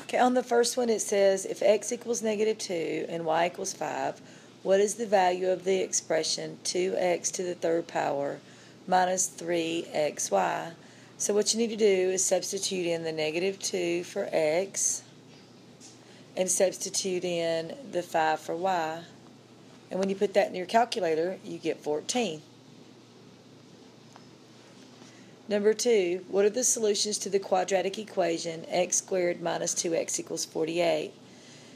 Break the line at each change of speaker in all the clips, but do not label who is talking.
Okay, on the first one it says if x equals -2 and y equals 5, what is the value of the expression 2x to the third power minus 3xy? So what you need to do is substitute in the -2 for x and substitute in the 5 for y. And when you put that in your calculator, you get 14. Number 2, what are the solutions to the quadratic equation x squared minus 2x equals 48?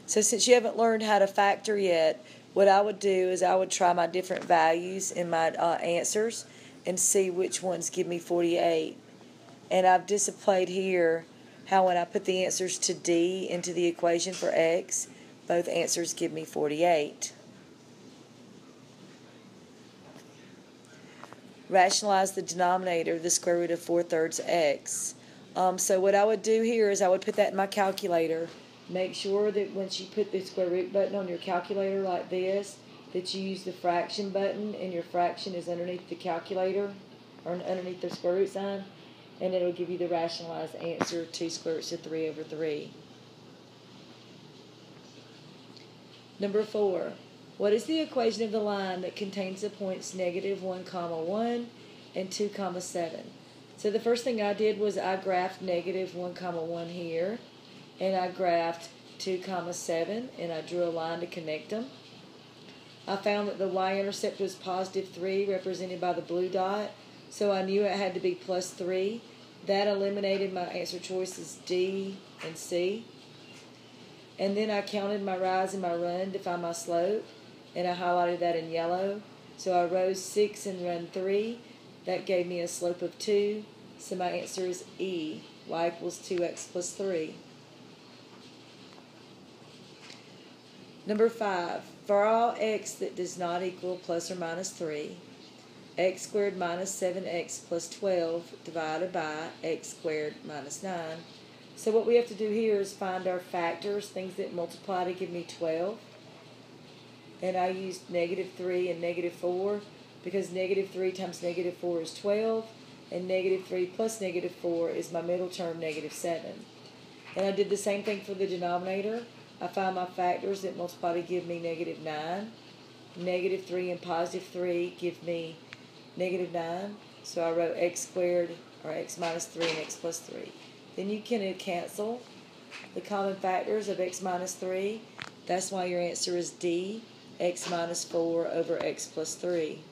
So since you haven't learned how to factor yet, what I would do is I would try my different values in my answers and see which ones give me 48. And I've displayed here how when I put the answers to D into the equation for x, both answers give me 48. Rationalize the denominator of the square root of 4/3 x. So what I would do here is I would put that in my calculator. Make sure that once you put the square root button on your calculator like this, that you use the fraction button and your fraction is underneath the calculator or underneath the square root sign, and it'll give you the rationalized answer 2 square roots of 3 over 3. Number 4. What is the equation of the line that contains the points -1, 1 and 2, 7? So the first thing I did was I graphed -1, 1 here, and I graphed 2, 7, and I drew a line to connect them. I found that the y-intercept was +3, represented by the blue dot, so I knew it had to be +3. That eliminated my answer choices D and C. And then I counted my rise and my run to find my slope, and I highlighted that in yellow. So I rose 6 and run 3. That gave me a slope of 2. So my answer is E, y equals 2x plus 3. Number 5, for all x that does not equal plus or minus 3, x squared minus 7x plus 12 divided by x squared minus 9. So what we have to do here is find our factors, things that multiply to give me 12. And I used -3 and -4 because -3 times -4 is 12, and -3 plus -4 is my middle term, -7. And I did the same thing for the denominator. I found my factors that multiply to give me -9. -3 and +3 give me -9. So I wrote x squared, or x minus 3 and x plus 3. Then you can cancel the common factors of x minus 3. That's why your answer is D, x minus 4 over x plus 3.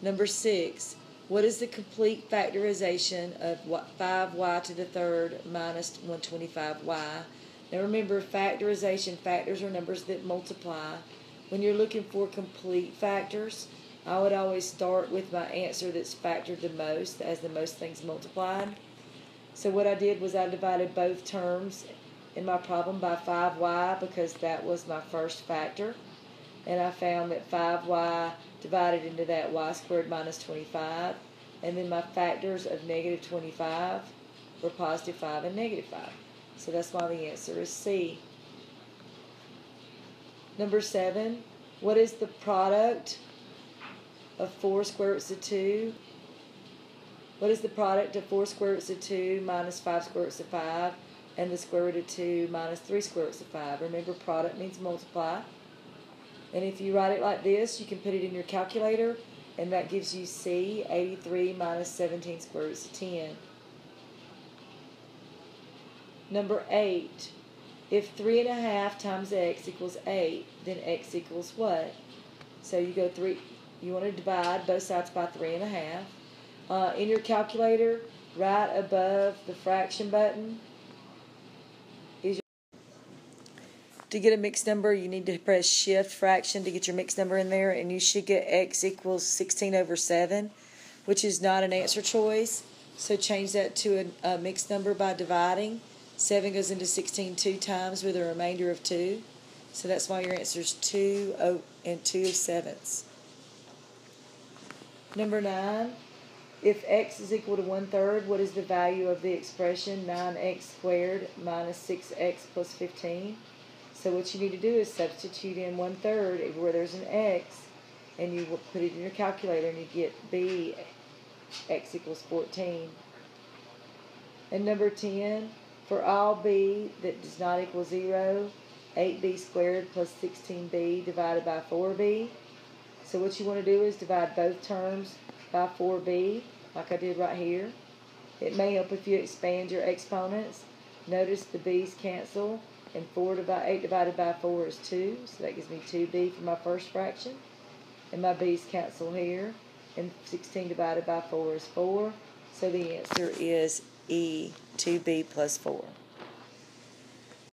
Number 6, what is the complete factorization of 5y to the third minus 125y? Now remember, factorization, factors are numbers that multiply. When you're looking for complete factors, I would always start with my answer that's factored the most, as the most things multiplied. So what I did was I divided both terms in my problem by 5y because that was my first factor. And I found that 5y divided into that y squared minus 25. And then my factors of -25 were +5 and -5. So that's why the answer is C. Number 7, what is the product of 4 square roots of 2? What is the product of 4 square roots of 2 minus 5 square roots of 5 and the square root of 2 minus 3 square roots of 5? Remember, product means multiply. And if you write it like this, you can put it in your calculator, and that gives you C, 83 minus 17 square roots of 10. Number 8, if 3.5 times x equals 8, then x equals what? So you go 3. You want to divide both sides by 3.5. In your calculator, right above the fraction button, to get a mixed number, you need to press shift fraction to get your mixed number in there, and you should get x equals 16 over 7, which is not an answer choice. So change that to a mixed number by dividing. 7 goes into 16 2 times with a remainder of 2. So that's why your answer is 2 and 2/7. Number 9, if x is equal to 1/3, what is the value of the expression 9x squared minus 6x plus 15? So what you need to do is substitute in 1/3 where there's an x, and you will put it in your calculator, and you get B, x equals 14. And number 10, for all b that does not equal 0, 8b squared plus 16b divided by 4b. So what you want to do is divide both terms by 4b, like I did right here. It may help if you expand your exponents. Notice the b's cancel, and 8 divided by 4 is 2, so that gives me 2b for my first fraction. And my b's cancel here, and 16 divided by 4 is 4. So the answer is E, 2b plus 4.